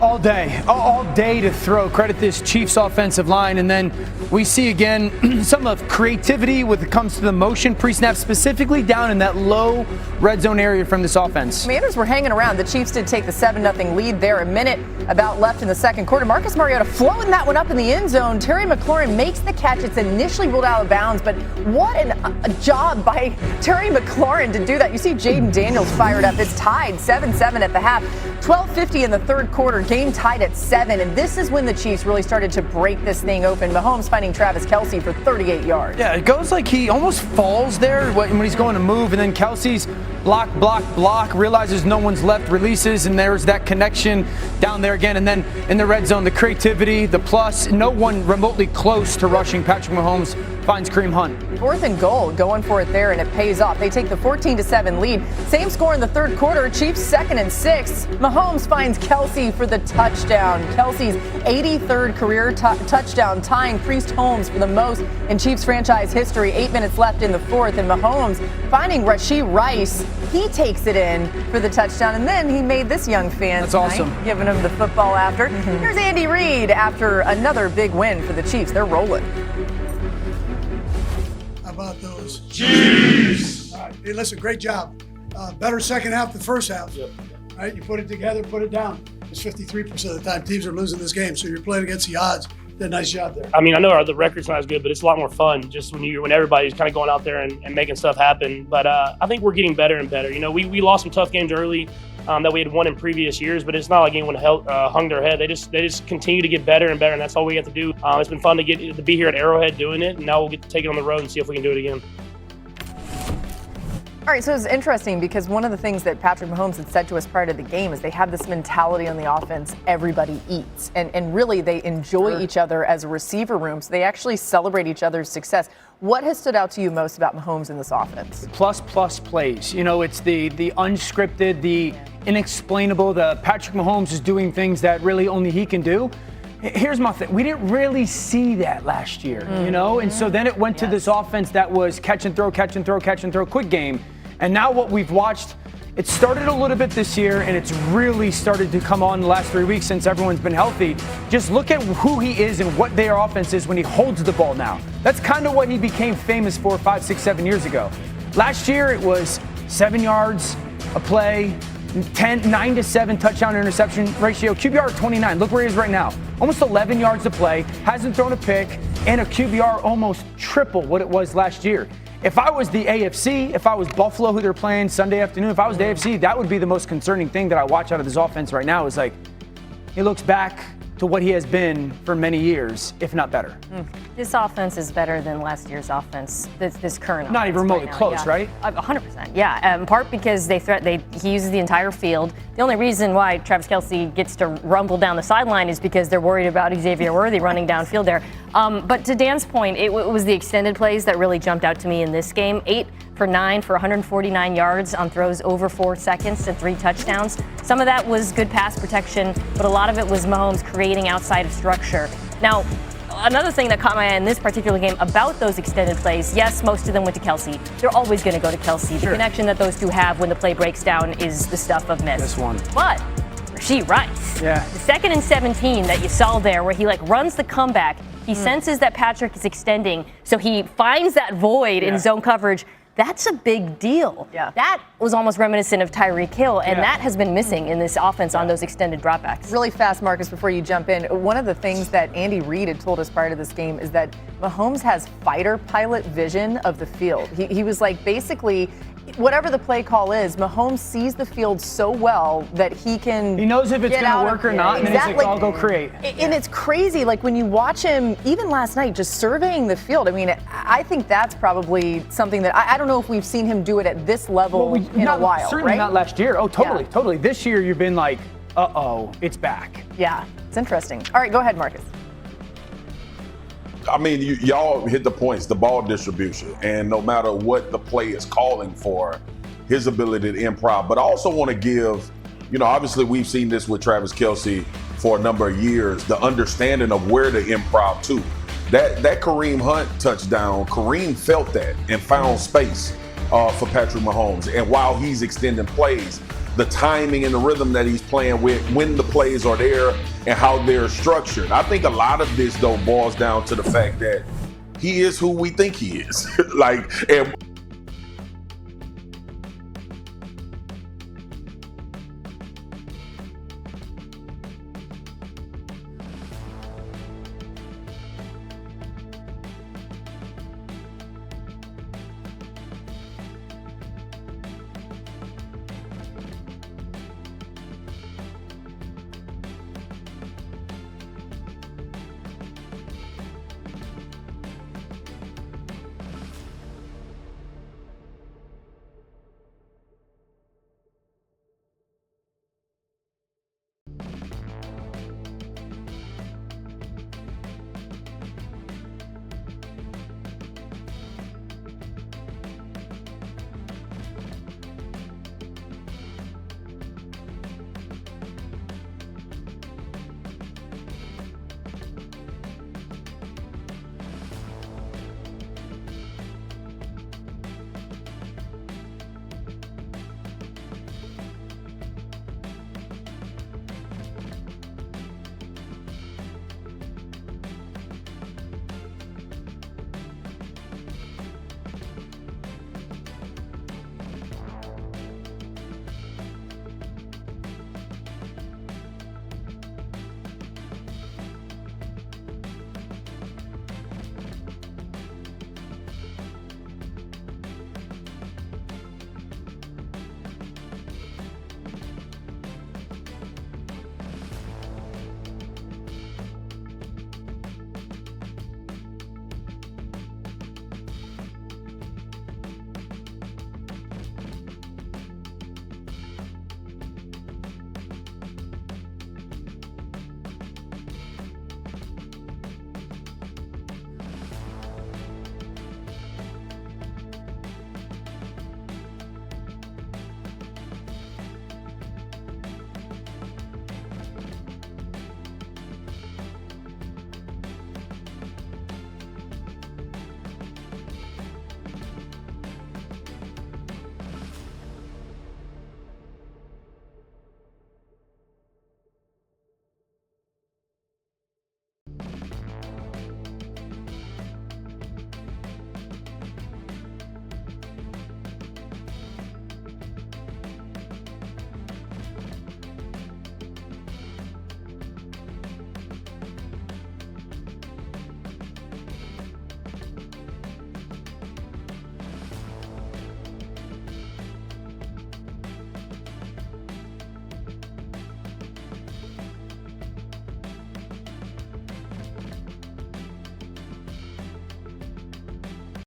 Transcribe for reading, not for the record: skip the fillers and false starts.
All day to throw. Credit this Chiefs offensive line. And then we see again some of creativity when it comes to the motion pre-snap, specifically down in that low red zone area from this offense. Commanders were hanging around. The Chiefs did take the 7-0 lead there. A minute about left in the second quarter. Marcus Mariota floating that one up in the end zone. Terry McLaurin makes the catch. It's initially ruled out of bounds, but what a job by Terry McLaurin to do that. You see Jayden Daniels fired up. It's tied 7-7 at the half. 12:50 in the third quarter. Game tied at 7, and this is when the Chiefs really started to break this thing open. Mahomes finding Travis Kelce for 38 yards. Yeah, it goes like he almost falls there when he's going to move, and then Kelce's block, realizes no one's left, releases, and there's that connection down there again. And then in the red zone, the creativity, the plus, no one remotely close to rushing. Patrick Mahomes finds Kareem Hunt. 4th and goal, going for it there, and it pays off. They take the 14-7 lead. Same score in the third quarter. Chiefs 2nd and 6. Mahomes finds Kelce for the touchdown. Kelce's 83rd career touchdown, tying Priest Holmes for the most in Chiefs franchise history. 8 minutes left in the fourth, and Mahomes finding Rashee Rice. He takes it in for the touchdown, and then he made this young fan That's awesome. Giving him the football after. Here's Andy Reid after another big win for the Chiefs. They're rolling. How about those Chiefs? All right, hey, listen, great job. Better second half than first half. Yep. Right, you put it together, put it down. It's 53% of the time teams are losing this game, so you're playing against the odds. Did a nice job there. I mean, I know the record's not as good, but it's a lot more fun just when everybody's kind of going out there and making stuff happen. But I think we're getting better and better. You know, we lost some tough games early that we had won in previous years, but it's not like anyone hung their head. They just continue to get better and better, and that's all we have to do. It's been fun to be here at Arrowhead doing it, and now we'll get to take it on the road and see if we can do it again. All right, so it's interesting because one of the things that Patrick Mahomes had said to us prior to the game is they have this mentality on the offense, everybody eats. And really they enjoy each other as a receiver room, so they actually celebrate each other's success. What has stood out to you most about Mahomes in this offense? Plus plays. You know, it's the unscripted, the inexplainable. The Patrick Mahomes is doing things that really only he can do. Here's my thing. We didn't really see that last year, you know? And so then it went to this offense that was catch and throw, quick game. And now what we've watched, it started a little bit this year, and it's really started to come on the last 3 weeks since everyone's been healthy. Just look at who he is and what their offense is when he holds the ball now. That's kind of what he became famous for 5, 6, 7 years ago. Last year it was 7 yards a play, 9-7 touchdown interception ratio, QBR 29. Look where he is right now. Almost 11 yards a play, hasn't thrown a pick, and a QBR almost triple what it was last year. If I was the AFC, if I was Buffalo, who they're playing Sunday afternoon, if I was the AFC, that would be the most concerning thing that I watch out of this offense right now is like, he looks back to what he has been for many years, if not better. This offense is better than last year's offense, this current offense. Not even remotely right now, close, yeah. right? 100%, yeah. In part because he uses the entire field. The only reason why Travis Kelce gets to rumble down the sideline is because they're worried about Xavier Worthy running downfield there. But to Dan's point, it was the extended plays that really jumped out to me in this game. 8 for 9 for 149 yards on throws over 4 seconds and 3 touchdowns. Some of that was good pass protection, but a lot of it was Mahomes creating outside of structure. Now, another thing that caught my eye in this particular game about those extended plays, yes, most of them went to Kelce. They're always going to go to Kelce. The connection that those two have when the play breaks down is the stuff of miss. This one. But Rashee Rice, the 2nd and 17 that you saw there where he runs the comeback, he senses that Patrick is extending, so he finds that void in zone coverage. That's a big deal. Yeah. That was almost reminiscent of Tyreek Hill, and that has been missing in this offense on those extended dropbacks. Really fast, Marcus, before you jump in, one of the things that Andy Reid had told us prior to this game is that Mahomes has fighter pilot vision of the field. He was like, basically, whatever the play call is, Mahomes sees the field so well that he knows if it's going to work or not, and then he's like, I'll go create. And it's crazy, like when you watch him, even last night, just surveying the field. I mean, I think that's probably something that I don't know if we've seen him do it at this level in a while, certainly right? not last year. Oh, totally. This year you've been like, uh-oh, it's back. Yeah, it's interesting. All right, go ahead, Marcus. I mean, y'all hit the points, the ball distribution, and no matter what the play is calling for, his ability to improv. But I also want to give, obviously we've seen this with Travis Kelce for a number of years, the understanding of where to improv to. That Kareem Hunt touchdown, Kareem felt that and found space for Patrick Mahomes. And while he's extending plays, the timing and the rhythm that he's playing with, when the plays are there and how they're structured. I think a lot of this, though, boils down to the fact that he is who we think he is. And